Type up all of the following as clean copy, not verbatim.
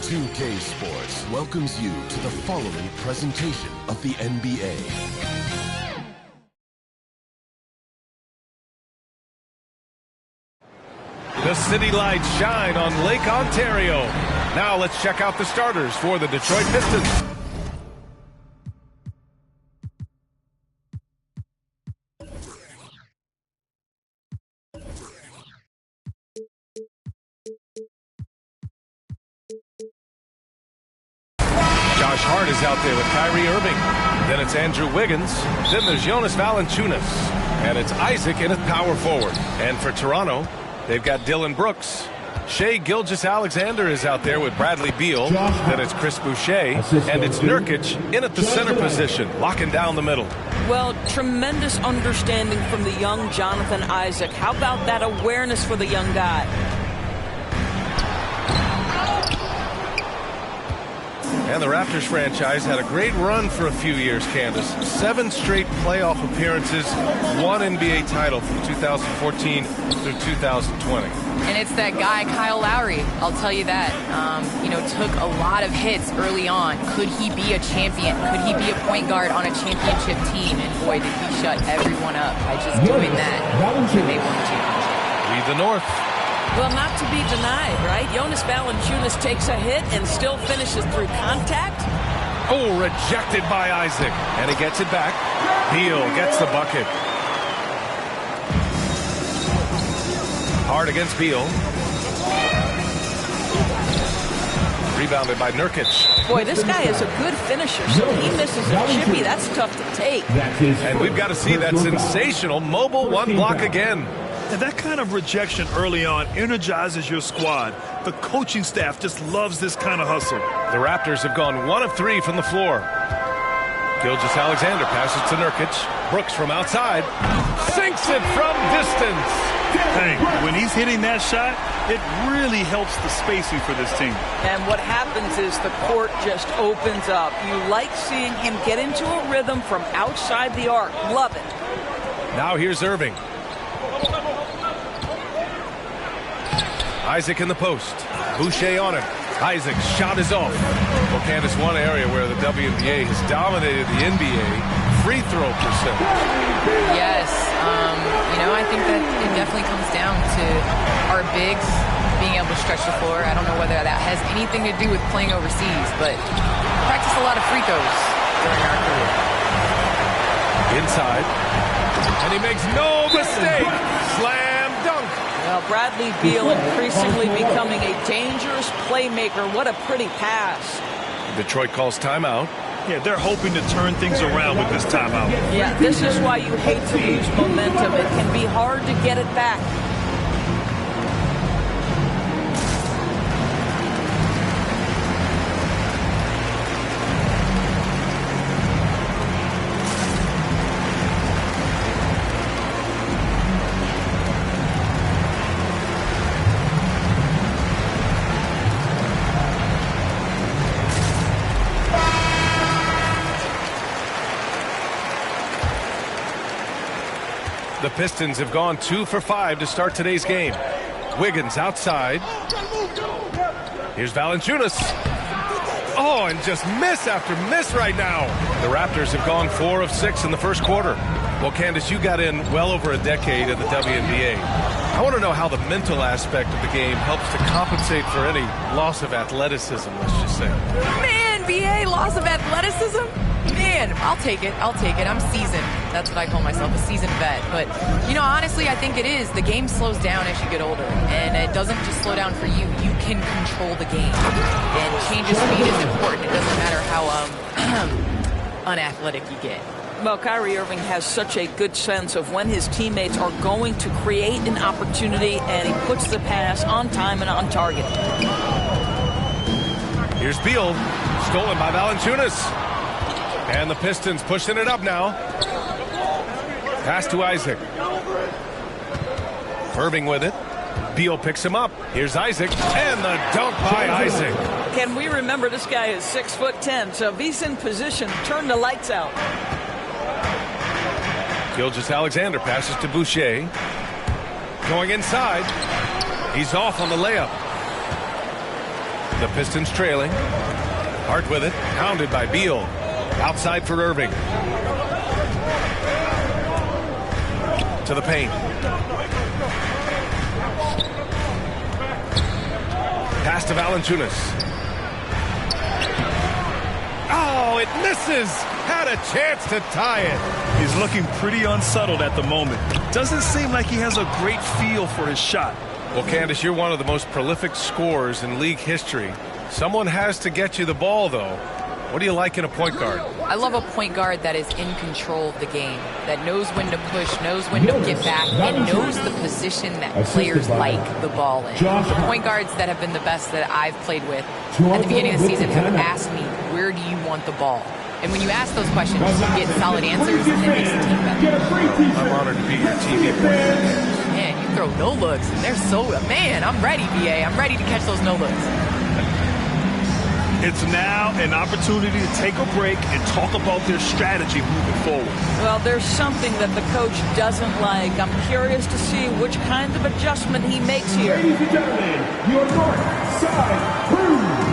2K Sports welcomes you to the following presentation of the NBA. The city lights shine on Lake Ontario. Now let's check out the starters for the Detroit Pistons. Josh Hart is out there with Kyrie Irving. Then it's Andrew Wiggins. Then there's Jonas Valanciunas. And it's Isaac in at power forward. And for Toronto, they've got Dillon Brooks. Shai Gilgeous-Alexander is out there with Bradley Beal. Then it's Chris Boucher. And it's Nurkic in at the center position, locking down the middle. Well, tremendous understanding from the young Jonathan Isaac. How about that awareness for the young guy? And the Raptors franchise had a great run for a few years, Candace. 7 straight playoff appearances, 1 NBA title from 2014 through 2020. And it's that guy, Kyle Lowry. I'll tell you that. Took a lot of hits early on. Could he be a champion? Could he be a point guard on a championship team? And boy, did he shut everyone up by just doing that. They won the championship. Lead the North. Well, not to be denied, right? Jonas Valanciunas takes a hit and still finishes through contact. Oh, rejected by Isaac. And he gets it back. Beal gets the bucket. Hard against Beal. Rebounded by Nurkic. Boy, this guy is a good finisher, so he misses a chippy. That's tough to take. And we've got to see that sensational mobile one block again. And that kind of rejection early on energizes your squad. The coaching staff just loves this kind of hustle. The Raptors have gone 1 of 3 from the floor. Gilgeous-Alexander passes to Nurkic. Brooks from outside. Sinks it from distance. Hey, when he's hitting that shot, it really helps the spacing for this team. And what happens is the court just opens up. You like seeing him get into a rhythm from outside the arc. Love it. Now here's Irving. Isaac in the post. Boucher on him. Isaac's shot is off. Well, Candace, one area where the WNBA has dominated the NBA, free throw percentage. Yes. I think that it definitely comes down to our bigs being able to stretch the floor. I don't know whether that has anything to do with playing overseas, but practice a lot of free throws during our career. Inside. And he makes no mistake. Slam dunk. Well, Bradley Beal increasingly becoming a dangerous playmaker. What a pretty pass. Detroit calls timeout. Yeah, they're hoping to turn things around with this timeout. Yeah, this is why you hate to lose momentum. It can be hard to get it back. The Pistons have gone 2 for 5 to start today's game. Wiggins outside. Here's Valanciunas. Oh, and just miss after miss right now. The Raptors have gone 4 of 6 in the first quarter. Well, Candace, you got in well over a decade in the WNBA. I want to know how the mental aspect of the game helps to compensate for any loss of athleticism, let's just say. Man, BA, loss of athleticism? Man, I'll take it. I'm seasoned. That's what I call myself, a seasoned vet. But, honestly, I think it is. The game slows down as you get older. And it doesn't just slow down for you. You can control the game. And change of speed is important. It doesn't matter how unathletic you get. Well, Kyrie Irving has such a good sense of when his teammates are going to create an opportunity, and he puts the pass on time and on target. Here's Beal, stolen by Valanciunas. And the Pistons pushing it up now. Pass to Isaac. Irving with it. Beal picks him up. Here's Isaac. And the dunk by Isaac. Can we remember this guy is 6'10", so if he's in position, turn the lights out. Gilgeous-Alexander passes to Boucher. Going inside. He's off on the layup. The Pistons trailing. Hart with it. Pounded by Beal. Outside for Irving. To the paint. Pass to Valanciunas. Oh, it misses. Had a chance to tie it. He's looking pretty unsettled at the moment. Doesn't seem like he has a great feel for his shot. Well, Candace, you're one of the most prolific scorers in league history. Someone has to get you the ball, though. What do you like in a point guard? I love a point guard that is in control of the game, that knows when to push, knows when to get back, and knows the position that players like the ball in. The point guards that have been the best that I've played with at the beginning of the season have asked me, where do you want the ball? And when you ask those questions, you get solid answers, and it makes the team better. I'm honored to be your TV partner. Man, you throw no looks, and they're so, man, I'm ready, BA. I'm ready to catch those no looks. It's now an opportunity to take a break and talk about their strategy moving forward. Well, there's something that the coach doesn't like. I'm curious to see which kind of adjustment he makes here. Ladies and gentlemen, your North Side Crew.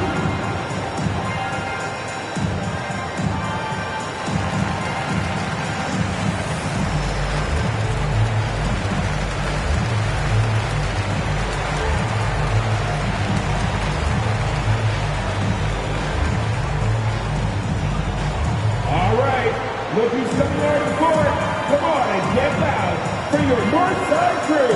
Looking somewhere to court. Come on and get loud for your North Side Crew.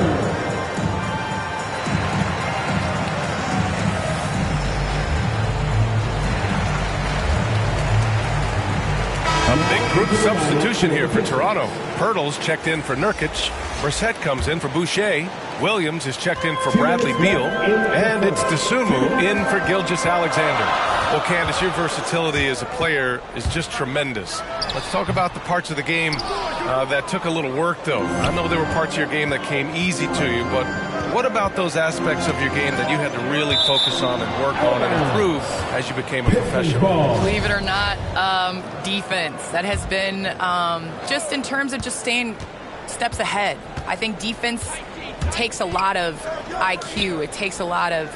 A big group substitution here for Toronto. Pirtle's checked in for Nurkic. Brissett comes in for Boucher. Williams is checked in for Bradley Beal. And it's Dosunmu in for Gilgeous-Alexander. Well, Candace, your versatility as a player is just tremendous. Let's talk about the parts of the game that took a little work, though. I know there were parts of your game that came easy to you, but what about those aspects of your game that you had to really focus on and work on and improve as you became a professional? Believe it or not, defense. That has been just in terms of just staying steps ahead. I think defense takes a lot of IQ. It takes a lot of,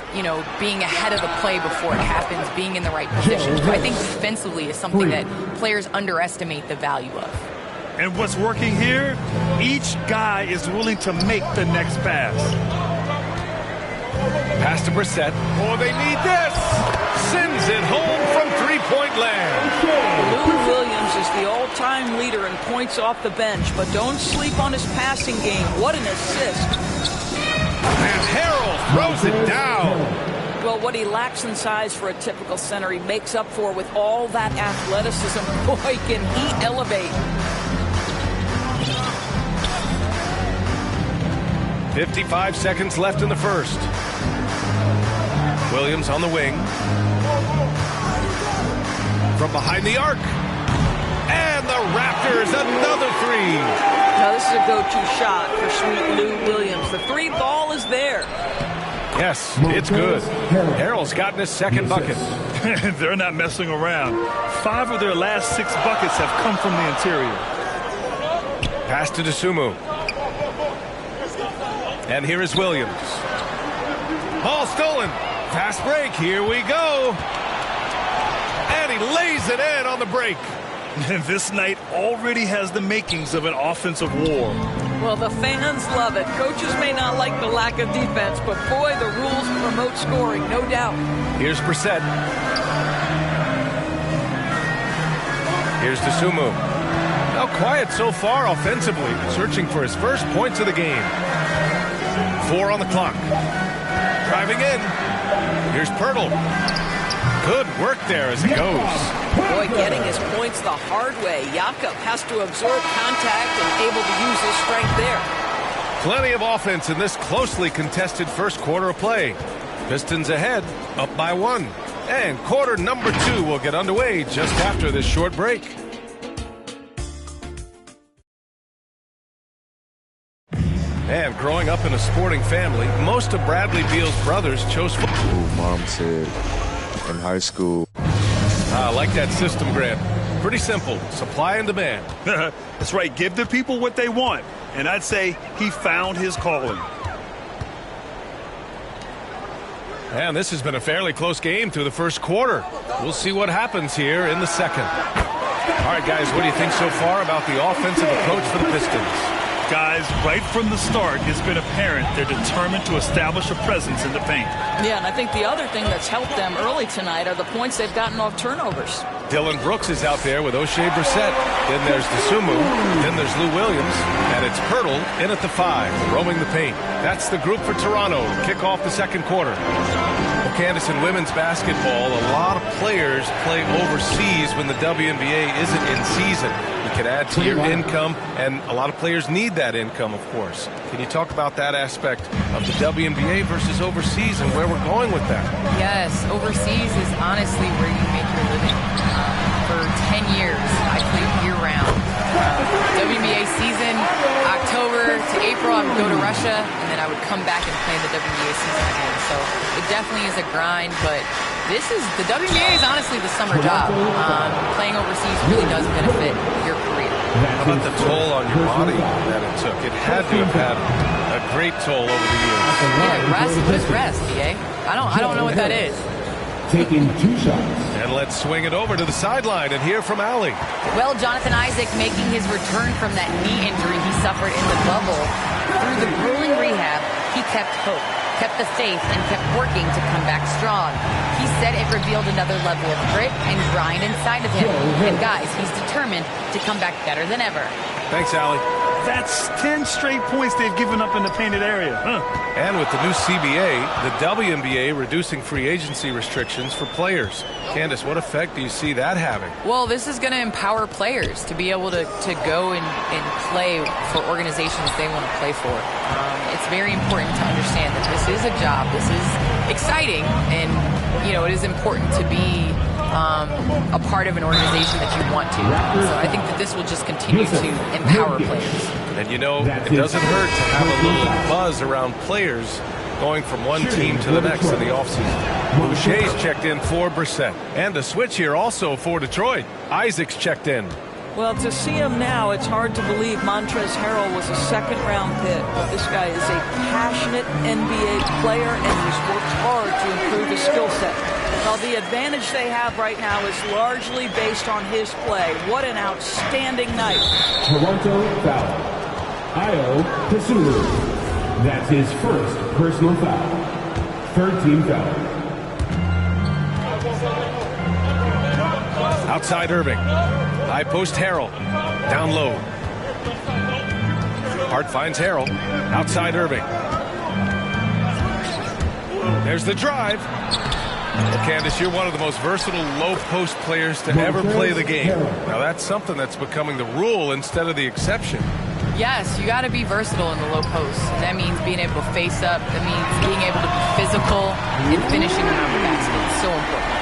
being ahead of the play before it happens, being in the right position. So I think defensively is something that players underestimate the value of. And what's working here, each guy is willing to make the next pass. Pass to Brissett. Oh, they need this. Sends it home from three-point land. Lou Williams is the all-time leader in points off the bench, but don't sleep on his passing game. What an assist. And Harrell throws it down. Well, what he lacks in size for a typical center, he makes up for with all that athleticism. Boy, can he elevate. 55 seconds left in the first. Williams on the wing. From behind the arc. And the Raptors, another three. Now, this is a go-to shot for sweet Lou Williams. The three ball is there. Yes, it's good. Harrell's gotten his second bucket. They're not messing around. 5 of their last 6 buckets have come from the interior. Pass to Dosunmu. And here is Williams. Ball stolen. Fast break. Here we go. And he lays it in on the break. And this night already has the makings of an offensive war. Well, the fans love it. Coaches may not like the lack of defense, but boy, the rules promote scoring, no doubt. Here's Brissett. Here's Dosunmu. Now quiet so far offensively, searching for his first points of the game. 4 on the clock. Driving in. Here's Pirtle. Good work there as it goes. Boy, getting his points the hard way. Jakob has to absorb contact and able to use his strength there. Plenty of offense in this closely contested first quarter of play. Pistons ahead, up by 1. And quarter number 2 will get underway just after this short break. And growing up in a sporting family, most of Bradley Beal's brothers chose football. Mom said in high school. I like that system, Grant. Pretty simple. Supply and demand. That's right. Give the people what they want. And I'd say he found his calling. And this has been a fairly close game through the first quarter. We'll see what happens here in the second. All right, guys, what do you think so far about the offensive approach for the Pistons? Guys, right from the start, it's been apparent they're determined to establish a presence in the paint. Yeah, and I think the other thing that's helped them early tonight are the points they've gotten off turnovers. Dillon Brooks is out there with O'Shea Brissett. Then there's DeSumo. Then there's Lou Williams. And it's Pirtle in at the 5, roaming the paint. That's the group for Toronto to kick off the second quarter. Well, Candace, in women's basketball, a lot of players play overseas when the WNBA isn't in season. You can add to your income, and a lot of players need that income, of course. Can you talk about that aspect of the WNBA versus overseas and where we're going with that? Yes, overseas is honestly where you make your living. For 10 years, I played year-round. WNBA season, October to April, I would go to Russia, and then I would come back and play in the WNBA season again. So it definitely is a grind, but the WNBA is honestly the summer job. Playing overseas really does benefit your career. How about the toll on your body that it took? It had to have had a great toll over the years. Yeah, rest. What is rest, DA? I don't know what that is. Taking 2 shots. And let's swing it over to the sideline and hear from Allie. Well, Jonathan Isaac making his return from that knee injury he suffered in the bubble. Through the grueling rehab, he kept hope, kept the faith, and kept working to come back strong. He said it revealed another level of grit and grind inside of him. And guys, he's determined to come back better than ever. Thanks, Allie. That's 10 straight points they've given up in the painted area. And with the new CBA, the WNBA reducing free agency restrictions for players. Candace, what effect do you see that having? Well, this is going to empower players to be able to go and play for organizations they want to play for. It's very important to understand that this is a job. This is exciting, and it is important to be a part of an organization that you want to. So I think that this will just continue to empower players. And it doesn't hurt to have a little buzz around players going from one team to the next in the offseason. Boucher's checked in for Brissett. And a switch here also for Detroit. Isaac's checked in. Well, to see him now, it's hard to believe Montrezl Harrell was a second-round pick. This guy is a passionate NBA player, and he's worked hard to improve his skill set. Well, the advantage they have right now is largely based on his play. What an outstanding night. Toronto foul. Io DeSumo. That's his first personal foul. Third team foul. Outside Irving. High post Harrell. Down low. Hart finds Harrell. Outside Irving. There's the drive. Well, Candace, you're one of the most versatile low-post players to ever play the game. Now, that's something that's becoming the rule instead of the exception. Yes, you got to be versatile in the low post. And that means being able to face up. That means being able to be physical and finishing around the basket. It's so important.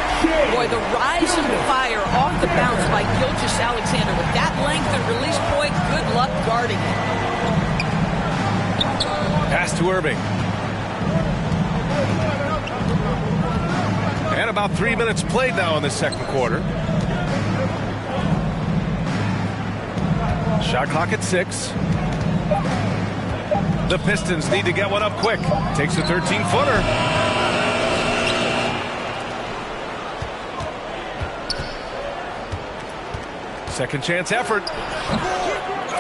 Boy, the rise and fire off the bounce by Gilgeous-Alexander. With that length and release point, good luck guarding it. Pass to Irving. And about 3 minutes played now in the second quarter. Shot clock at 6. The Pistons need to get one up quick. Takes a 13-footer. Second chance effort.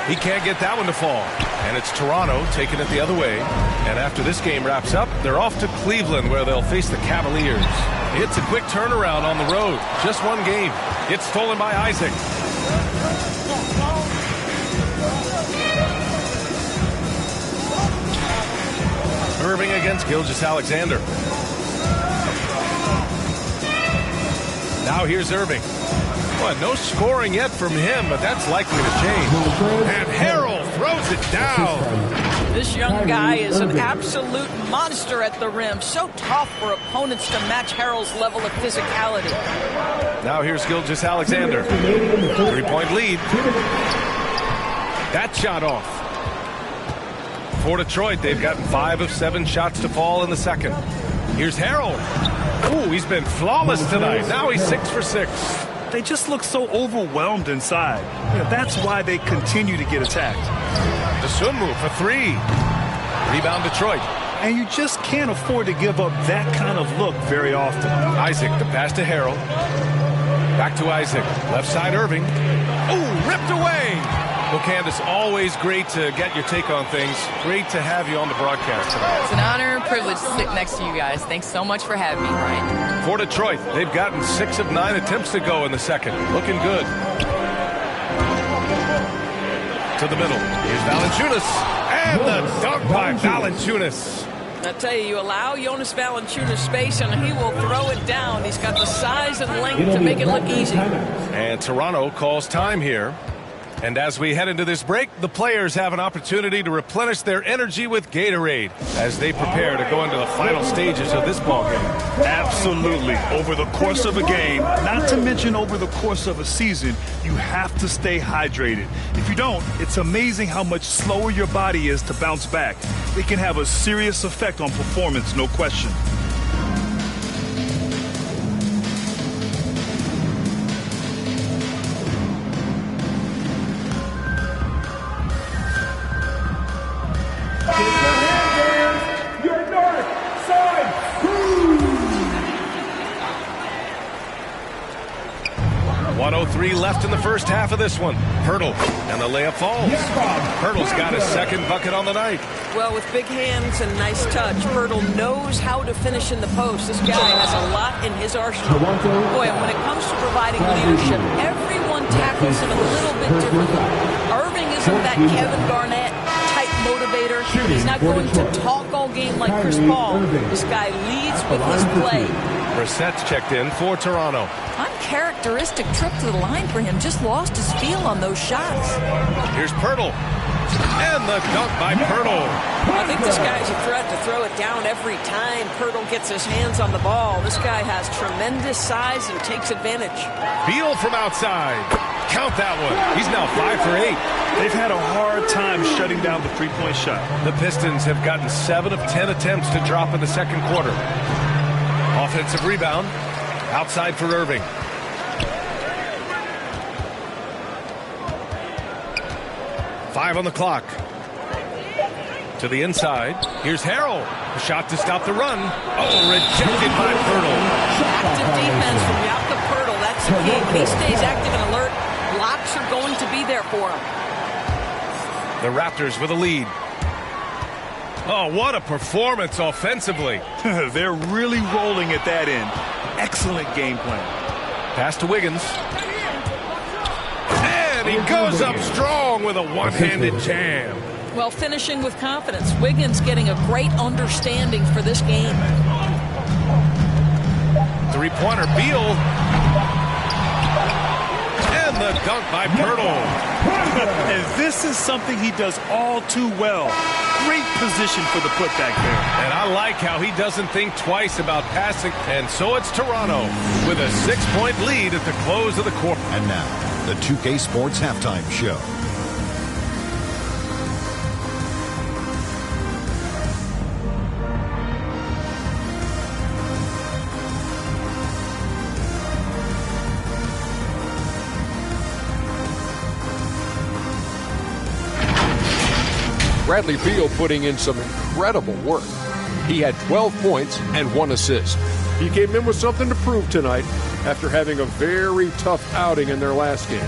He can't get that one to fall. And it's Toronto taking it the other way. And after this game wraps up, they're off to Cleveland, where they'll face the Cavaliers. It's a quick turnaround on the road. Just one game. It's stolen by Isaac. Irving against Gilgeous-Alexander. Now here's Irving. Well, no scoring yet from him, but that's likely to change. And Harrell throws it down. This young guy is an absolute monster at the rim. So tough for opponents to match Harrell's level of physicality. Now here's Gilgeous-Alexander. 3-point lead. That shot off. For Detroit, they've gotten 5 of 7 shots to fall in the second. Here's Harrell. Ooh, he's been flawless tonight. Now he's 6 for 6. They just look so overwhelmed inside. That's why they continue to get attacked. DeSumo for 3. Rebound Detroit. and you just can't afford to give up that kind of look very often. Isaac, the pass to Harrell. Back to Isaac. Left side, Irving. Oh, ripped away. Well, Candace, always great to get your take on things. Great to have you on the broadcast tonight. It's an honor and privilege to sit next to you guys. Thanks so much for having me, Ryan. For Detroit, they've gotten 6 of 9 attempts to go in the second. Looking good. To the middle. Here's Valanciunas. And the dunk by Valanciunas. I tell you, you allow Jonas Valanciunas space and he will throw it down. He's got the size and length to make it look easy. And Toronto calls time here. And as we head into this break, the players have an opportunity to replenish their energy with Gatorade as they prepare to go into the final stages of this ballgame. Absolutely. Over the course of a game, not to mention over the course of a season, you have to stay hydrated. If you don't, it's amazing how much slower your body is to bounce back. It can have a serious effect on performance, no question. Your north side crew. 1:03 left in the first half of this one. Pirtle, and the layup falls. Pirtle's got his second bucket on the night. Well, with big hands and nice touch, Pirtle knows how to finish in the post. This guy has a lot in his arsenal. Boy, and when it comes to providing leadership, everyone tackles him a little bit differently. Irving isn't that Kevin Garnett type motivator. He's not going to talk all game like Chris Paul. This guy leads with his play. Brissett's checked in for Toronto. Uncharacteristic trip to the line for him. Just lost his feel on those shots. Here's Pirtle. And the dunk by Pirtle. I think this guy's a threat to throw it down every time Pirtle gets his hands on the ball. This guy has tremendous size and takes advantage. Beal from outside. Count that one. He's now 5 for 8. They've had a hard time shutting down the three-point shot. The Pistons have gotten 7 of 10 attempts to drop in the second quarter. Offensive rebound. Outside for Irving. Five on the clock. To the inside. Here's Harrell. A shot to stop the run. Oh, rejected by Pirtle. Active defense from Jakob Pirtle. That's the key. When he stays active and alert, blocks are going to be there for him. The Raptors with a lead. Oh, what a performance offensively. They're really rolling at that end. Excellent game plan. Pass to Wiggins. And he goes up strong with a one-handed jam. Well, finishing with confidence. Wiggins getting a great understanding for this game. Three-pointer, Beal. And the dunk by Pirtle. And this is something he does all too well. Great position for the putback there. And I like how he doesn't think twice about passing. And so it's Toronto with a 6-point lead at the close of the quarter. And now, the 2K Sports Halftime Show. Bradley Beal putting in some incredible work. He had 12 points and 1 assist. He came in with something to prove tonight after having a very tough outing in their last game.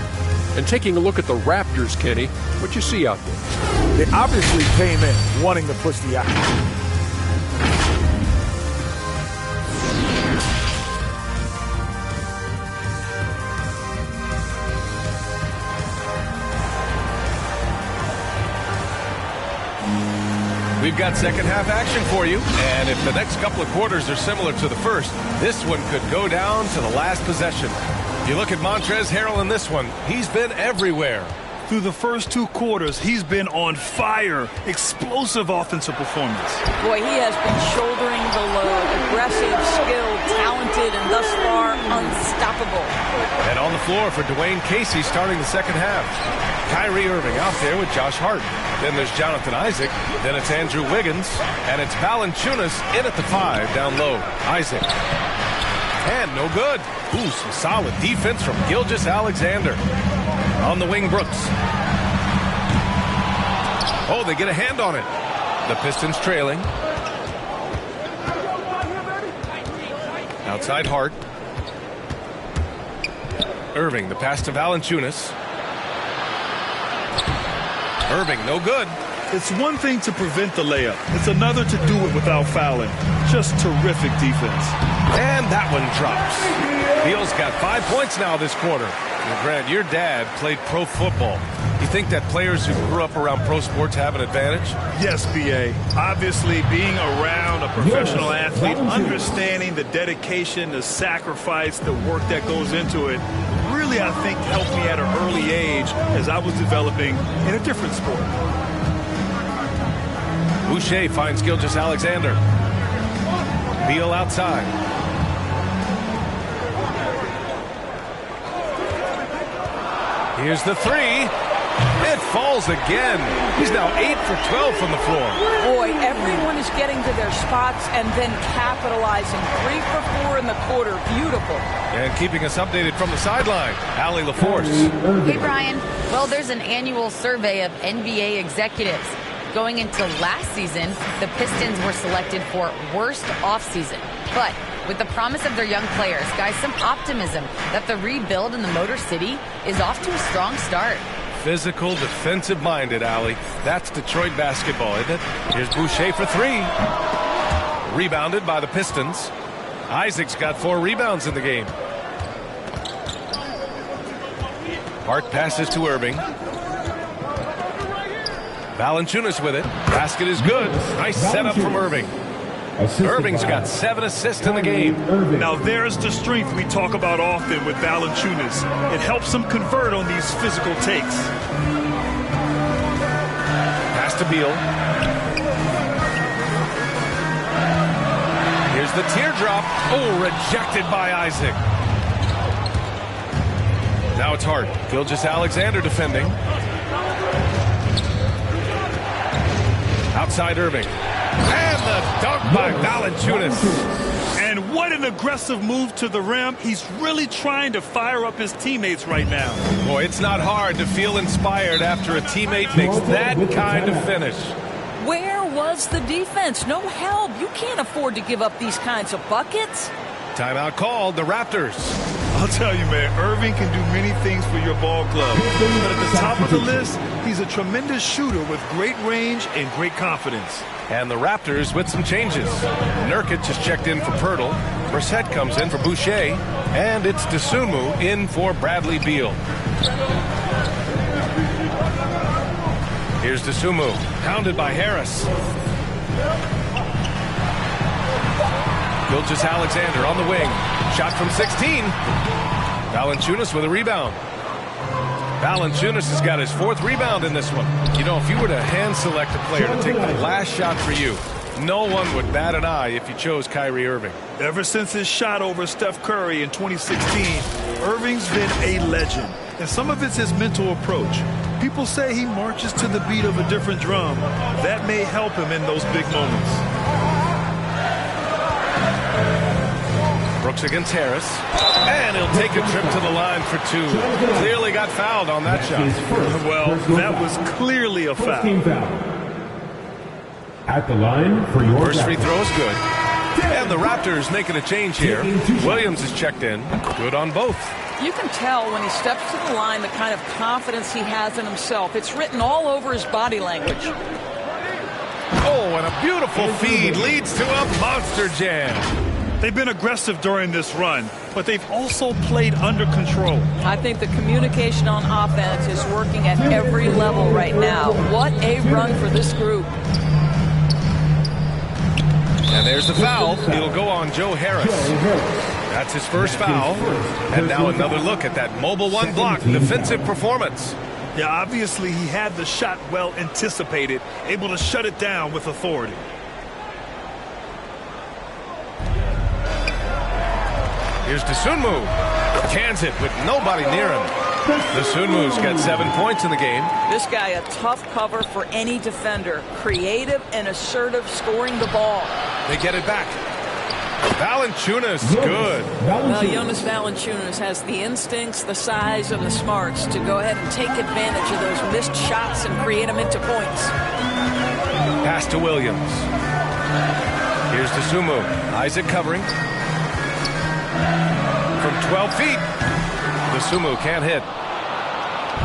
And taking a look at the Raptors, Kenny, what you see out there? They obviously came in wanting to push the action. We've got second half action for you, and if the next couple of quarters are similar to the first, this one could go down to the last possession. You look at Montrezl Harrell in this one, he's been everywhere. Through the first 2 quarters, he's been on fire. Explosive offensive performance. Boy, he has been shouldering the load. Aggressive, skilled, talented, and thus far unstoppable. And on the floor for Dwayne Casey starting the second half. Kyrie Irving out there with Josh Hart. Then there's Jonathan Isaac. Then it's Andrew Wiggins. And it's Valanciunas in at the 5 down low. Isaac. And no good. Ooh, some solid defense from Gilgeous-Alexander. On the wing, Brooks. Oh, they get a hand on it. The Pistons trailing. Outside Hart. Irving, the pass to Valanciunas. Irving, no good. It's one thing to prevent the layup. It's another to do it without fouling. Just terrific defense. And that one drops. Beal's got 5 points now this quarter. Now, Grant, your dad played pro football. You think that players who grew up around pro sports have an advantage? Yes, B.A. Obviously, being around a professional athlete, understanding the dedication, the sacrifice, the work that goes into it, really, I think, helped me at an early age as I was developing in a different sport. Boucher finds Gilgeous-Alexander. Beal outside. Here's the three. It falls again. He's now 8 for 12 from the floor. Boy, everyone is getting to their spots and then capitalizing. 3 for 4 in the quarter. Beautiful. And keeping us updated from the sideline, Allie LaForce. Hey, Brian. Well, there's an annual survey of NBA executives. Going into last season, the Pistons were selected for worst offseason. But with the promise of their young players, guys, some optimism that the rebuild in the Motor City is off to a strong start. Physical, defensive-minded, Allie. That's Detroit basketball, isn't it? Here's Boucher for three. Rebounded by the Pistons. Isaac's got 4 rebounds in the game. Hart passes to Irving. Valanciunas with it. Basket is good. Nice setup from Irving. Irving's got 7 assists in the game. Now there's the strength we talk about often with Valanciunas. It helps him convert on these physical takes. Pass to Beal. Here's the teardrop. Oh, rejected by Isaac. Now it's Hart. Gilgeous-Alexander defending. Outside Irving. And the dunk by Valanciunas. And what an aggressive move to the rim. He's really trying to fire up his teammates right now. Boy, it's not hard to feel inspired after a teammate makes that kind of finish. Where was the defense? No help. You can't afford to give up these kinds of buckets. Timeout called, the Raptors. I'll tell you, man, Irving can do many things for your ball club. But at the top of the list, he's a tremendous shooter with great range and great confidence. And the Raptors with some changes. Nurkic has checked in for Pirtle. Brissett comes in for Boucher. And it's Dosunmu in for Bradley Beal. Here's Dosunmu, pounded by Harris. Gilgeous-Alexander on the wing. Shot from 16. Valanciunas with a rebound. Valanciunas has got his 4th rebound in this one. You know, if you were to hand select a player to take the last shot for you, no one would bat an eye if you chose Kyrie Irving. Ever since his shot over Steph Curry in 2016, Irving's been a legend. And some of it's his mental approach. People say he marches to the beat of a different drum. That may help him in those big moments. Brooks against Harris. And he'll take a trip to the line for 2. Clearly got fouled on that shot. Well, that was clearly a foul. At the line for your first free throw is good. And the Raptors making a change here. Williams is checked in. Good on both. You can tell when he steps to the line the kind of confidence he has in himself. It's written all over his body language. Oh, and a beautiful feed leads to a monster jam. They've been aggressive during this run, but they've also played under control. I think the communication on offense is working at every level right now. What a run for this group. And there's the foul. It'll go on Joe Harris. That's his first foul. And now another look at that mobile 1 block defensive performance. Yeah, obviously he had the shot well anticipated, able to shut it down with authority. Here's Dosunmu. Cans it with nobody near him. Dosunmu's got 7 points in the game. This guy a tough cover for any defender. Creative and assertive scoring the ball. They get it back. Valanciunas, good. Well, Jonas Valanciunas has the instincts, the size, and the smarts to go ahead and take advantage of those missed shots and create them into points. Pass to Williams. Here's Dosunmu. Isaac covering. 12 feet. DeSumo can't hit.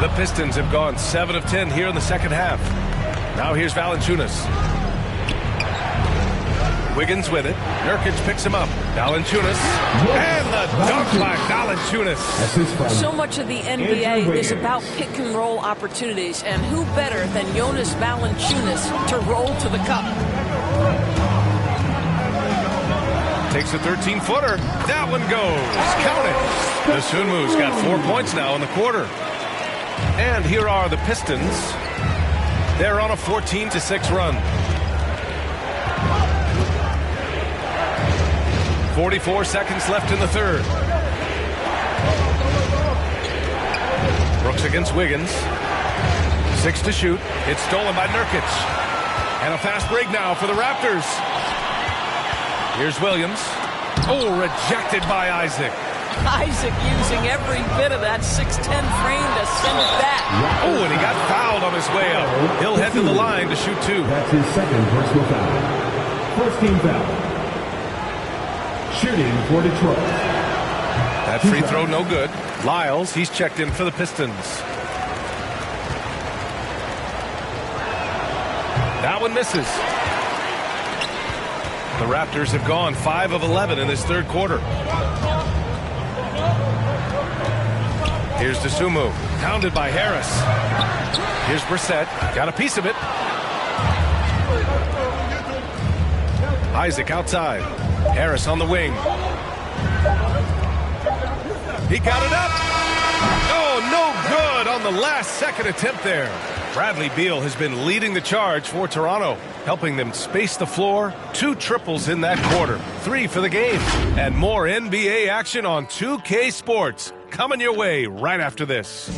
The Pistons have gone 7 of 10 here in the second half. Now here's Valanciunas. Wiggins with it. Nurkic picks him up. Valanciunas. And the dunk by Valanciunas. So much of the NBA is about pick-and-roll opportunities, and who better than Jonas Valanciunas to roll to the cup? Takes a 13-footer. That one goes. Count it. DeSumo's got 4 points now in the quarter. And here are the Pistons. They're on a 14-6 run. 44 seconds left in the third. Brooks against Wiggins. 6 to shoot. It's stolen by Nurkic. And a fast break now for the Raptors. Here's Williams. Oh, rejected by Isaac. Isaac using every bit of that 6'10 frame to send it back. Oh, and he got fouled on his way up. He'll head to the line to shoot 2. That's his second personal foul. First team foul. Shooting for Detroit. That free throw no good. Lyles, he's checked in for the Pistons. That one misses. The Raptors have gone 5 of 11 in this third quarter. Here's DeSumo, pounded by Harris. Here's Brissett, got a piece of it. Isaac outside. Harris on the wing. He got it up. Oh, no good on the last second attempt there. Bradley Beal has been leading the charge for Toronto, helping them space the floor. 2 triples in that quarter. 3 for the game. And more NBA action on 2K Sports. Coming your way right after this.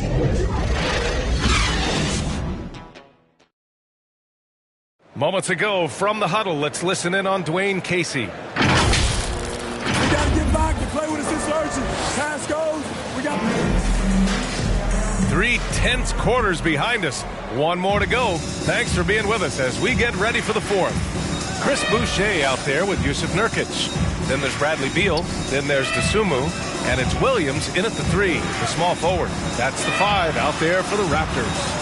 Moments ago from the huddle, let's listen in on Dwayne Casey. We got to get back to play with us insurgent. Pass goes. We got 3 tense quarters behind us. 1 more to go. Thanks for being with us as we get ready for the 4th. Chris Boucher out there with Yusuf Nurkic. Then there's Bradley Beal. Then there's DeSumo. And it's Williams in at the 3, the small forward. That's the 5 out there for the Raptors.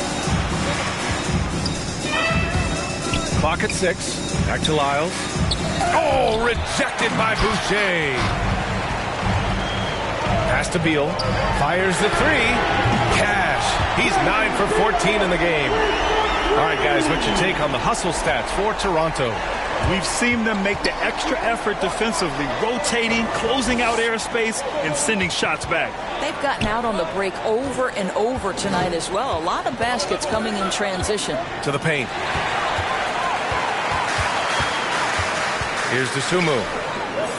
Clock at 6. Back to Lyles. Oh, rejected by Boucher. Pass to Beal. Fires the 3. Cash. He's 9 for 14 in the game. All right, guys, what's your take on the hustle stats for Toronto? We've seen them make the extra effort defensively, rotating, closing out airspace, and sending shots back. They've gotten out on the break over and over tonight as well. A lot of baskets coming in transition. To the paint. Here's DeSumo.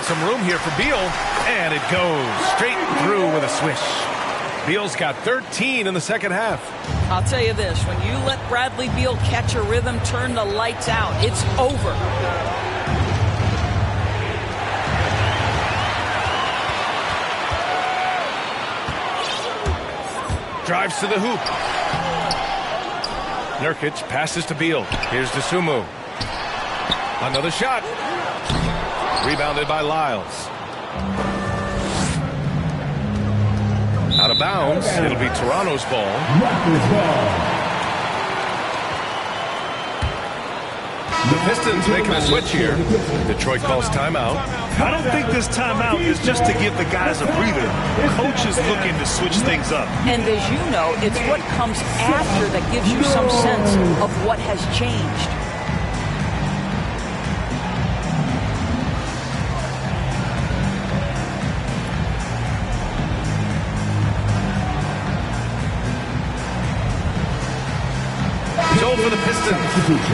Some room here for Beal, and it goes straight through with a swish. Beal's got 13 in the second half. I'll tell you this, when you let Bradley Beal catch a rhythm, turn the lights out, it's over. Drives to the hoop. Nurkic passes to Beal. Here's DeSumo. Another shot. Rebounded by Lyles. Out of bounds. It'll be Toronto's ball. The Pistons making a switch here. Detroit calls timeout. I don't think this timeout is just to give the guys a breather. Coach is looking to switch things up. And as you know, it's what comes after that gives you some sense of what has changed. For the Pistons,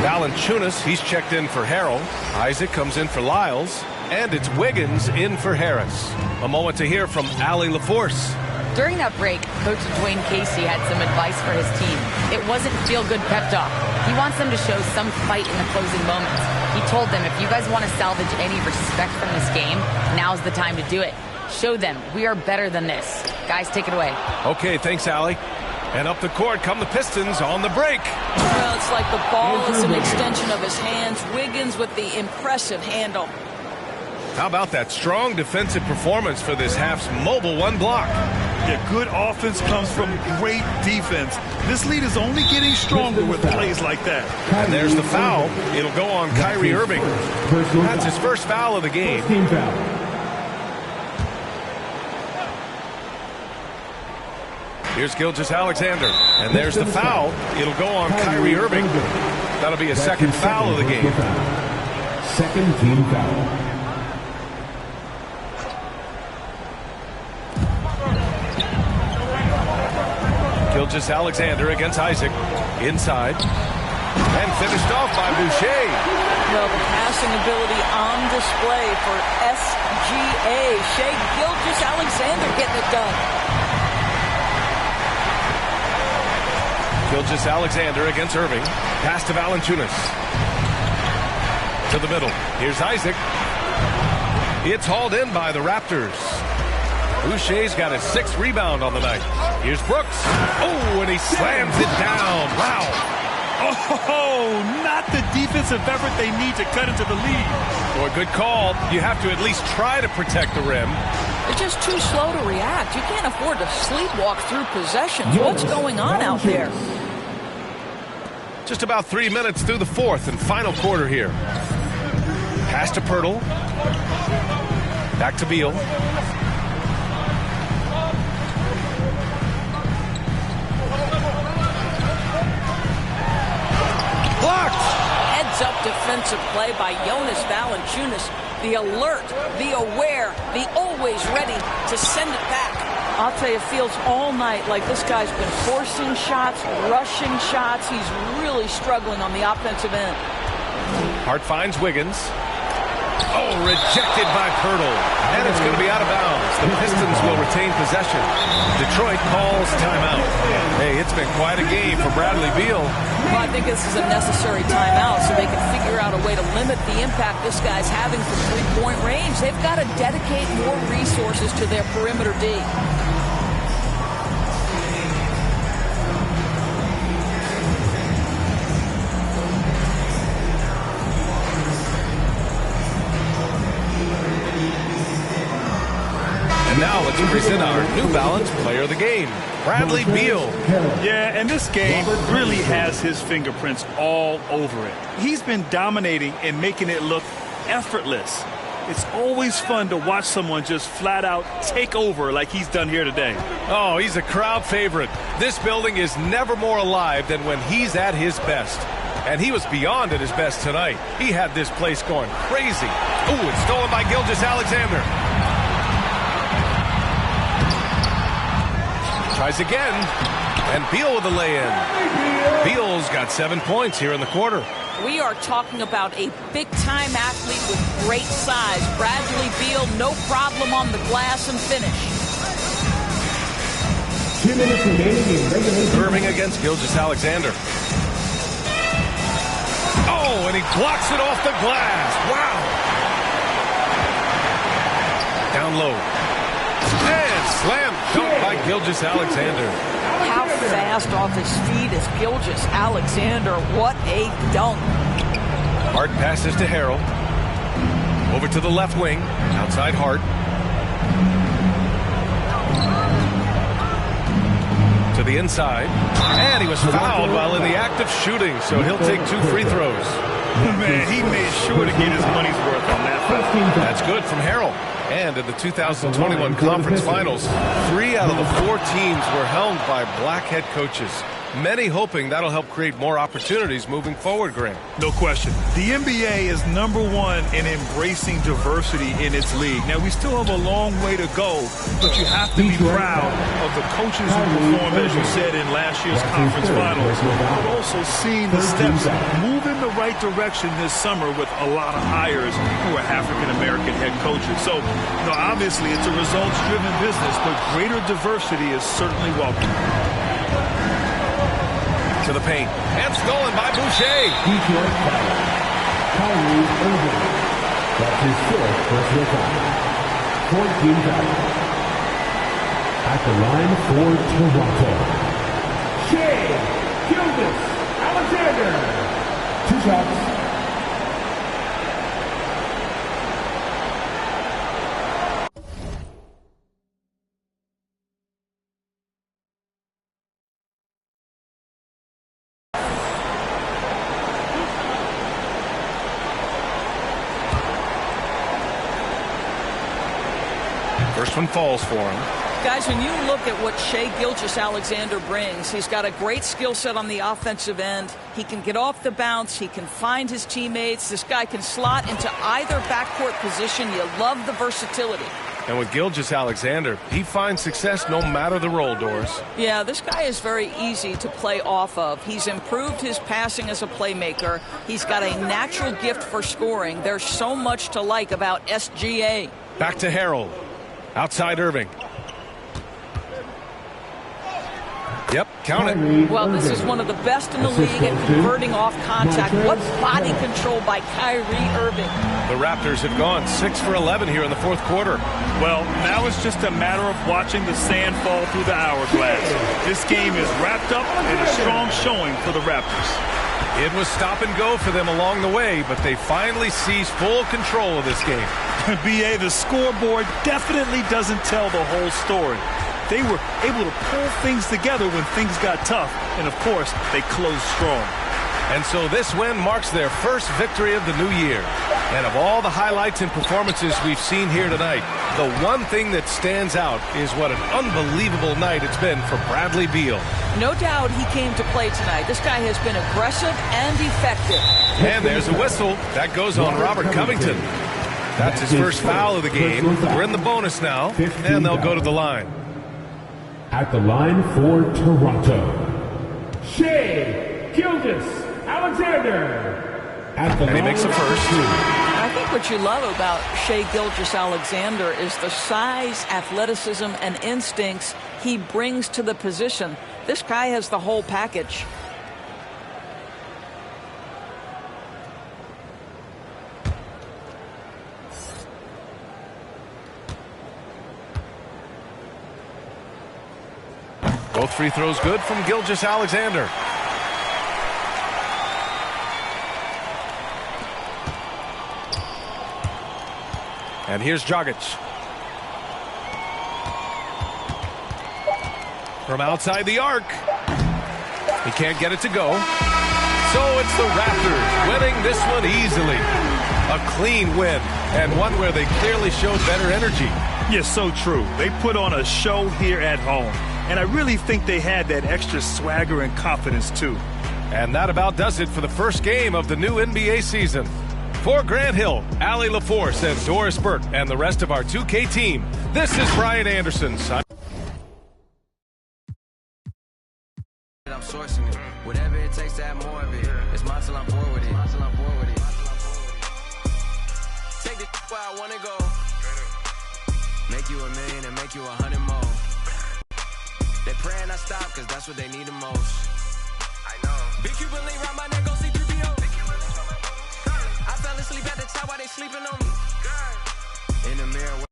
Valanciunas, he's checked in for Harrell. Isaac comes in for Lyles, and it's Wiggins in for Harris. A moment to hear from Allie LaForce. During that break, Coach Dwayne Casey had some advice for his team. It wasn't feel-good pep talk. He wants them to show some fight in the closing moments. He told them, if you guys want to salvage any respect from this game, now's the time to do it. Show them we are better than this. Guys, take it away. Okay, thanks, Allie. And up the court come the Pistons on the break. Well, it's like the ball is an extension of his hands. Wiggins with the impressive handle. How about that strong defensive performance for this half's mobile one block? Yeah, good offense comes from great defense. This lead is only getting stronger with plays like that. And there's the foul. It'll go on Kyrie Irving. That's his first foul of the game. Here's Gilgeous-Alexander. And there's the foul. It'll go on Kyrie Irving. That'll be a second foul of the game. Second team foul. Gilgeous-Alexander against Isaac. Inside. And finished off by Boucher. Well, the passing ability on display for SGA. Shai Gilgeous-Alexander getting it done. Gilgeous-Alexander against Irving. Pass to Valanciunas. To the middle. Here's Isaac. It's hauled in by the Raptors. Boucher's got his 6th rebound on the night. Here's Brooks. Oh, and he slams it down. Wow. Oh, not the defensive effort they need to cut into the lead. Boy, good call. You have to at least try to protect the rim. They're just too slow to react. You can't afford to sleepwalk through possessions. What's going on out there? Just about 3 minutes through the 4th and final quarter here. Pass to Pirtle. Back to Beal. Blocked! Heads-up defensive play by Jonas Valanciunas. The alert, the aware, the always ready to send it back. I'll tell you, it feels all night like this guy's been forcing shots, rushing shots. He's really struggling on the offensive end. Hart finds Wiggins. Oh, rejected by Pirtle. And it's going to be out of bounds. The Pistons will retain possession. Detroit calls timeout. Hey, it's been quite a game for Bradley Beal. Well, I think this is a necessary timeout so they can figure out a way to limit the impact this guy's having from three-point range. They've got to dedicate more resources to their perimeter D. And now let's present our New Balance Player of the Game, Bradley Beal. Yeah, and this game really has his fingerprints all over it. He's been dominating and making it look effortless. It's always fun to watch someone just flat out take over like he's done here today. Oh, he's a crowd favorite. This building is never more alive than when he's at his best. And he was beyond at his best tonight. He had this place going crazy. Ooh, it's stolen by Gilgeous-Alexander. Tries again, and Beal with the lay-in. Beal's got 7 points here in the quarter. We are talking about a big-time athlete with great size. Bradley Beal, no problem on the glass and finish. 2 minutes remaining in regulation. Irving against Gilgeous-Alexander. Oh, and he blocks it off the glass. Wow. Down low. And slam dunk by Gilgeous-Alexander. How fast off his feet is Gilgeous-Alexander. What a dunk. Hart passes to Harrell. Over to the left wing. Outside Hart. To the inside. And he was fouled while in the act of shooting, so he'll take 2 free throws. Man, he made sure to get his money's worth on that foul. That's good from Harrell. And in the 2021 Conference Finals, 3 out of the 4 teams were helmed by black head coaches. Many hoping that'll help create more opportunities moving forward, Graham. No question. The NBA is #1 in embracing diversity in its league. Now, we still have a long way to go, but you have to be proud of the coaches who performed, as you said, in last year's conference finals. But also seeing the steps move in the right direction this summer with a lot of hires who are African-American head coaches. So, obviously, it's a results-driven business, but greater diversity is certainly welcome. To the paint. And stolen by Boucher. Detroit foul. Kyrie Irving. That's his 4th personal foul. 14 foul. At the line for Toronto, Shai Gilgeous-Alexander. 2 shots. This one falls for him. Guys, when you look at what Shai Gilgeous-Alexander brings, he's got a great skill set on the offensive end. He can get off the bounce. He can find his teammates. This guy can slot into either backcourt position. You love the versatility. And with Gilgeous-Alexander, he finds success no matter the role, Doris. Yeah, this guy is very easy to play off of. He's improved his passing as a playmaker. He's got a natural gift for scoring. There's so much to like about SGA. Back to Harrell. Outside Irving. Yep, count it. Well, this is one of the best in the league at converting off contact. What body control by Kyrie Irving. The Raptors have gone 6 for 11 here in the fourth quarter. Well, now it's just a matter of watching the sand fall through the hourglass. This game is wrapped up in a strong showing for the Raptors. It was stop and go for them along the way, but they finally seized full control of this game. BA, the scoreboard definitely doesn't tell the whole story. They were able to pull things together when things got tough, and of course, they closed strong. And so this win marks their first victory of the new year. And of all the highlights and performances we've seen here tonight, the one thing that stands out is what an unbelievable night it's been for Bradley Beal. No doubt he came to play tonight. This guy has been aggressive and effective. And there's a whistle. That goes on Robert Covington. That's his first foul of the game. We're in the bonus now, and they'll go to the line. At the line for Toronto, Shai Gilgeous-Alexander. And he makes a first. I think what you love about Shai Gilgeous-Alexander is the size, athleticism, and instincts he brings to the position. This guy has the whole package. Both free throws good from Gilgeous-Alexander. And here's Dragic. From outside the arc. He can't get it to go. So it's the Raptors winning this one easily. A clean win, and one where they clearly showed better energy. Yes, so true. They put on a show here at home. And I really think they had that extra swagger and confidence, too. And that about does it for the first game of the new NBA season. For Grant Hill, Allie LaForce, and Doris Burke, and the rest of our 2K team, this is Brian Anderson. I'm sourcing it. Whatever it takes to have more of it. It's mine till I'm bored with it. Take it where I want to go. Make you 1,000,000 and make you 100 more. They praying I stop, cause that's what they need the most. I know. Big Cuban link round my neck, go see 3PO. I fell asleep at the top while they sleeping on me. In the mirror.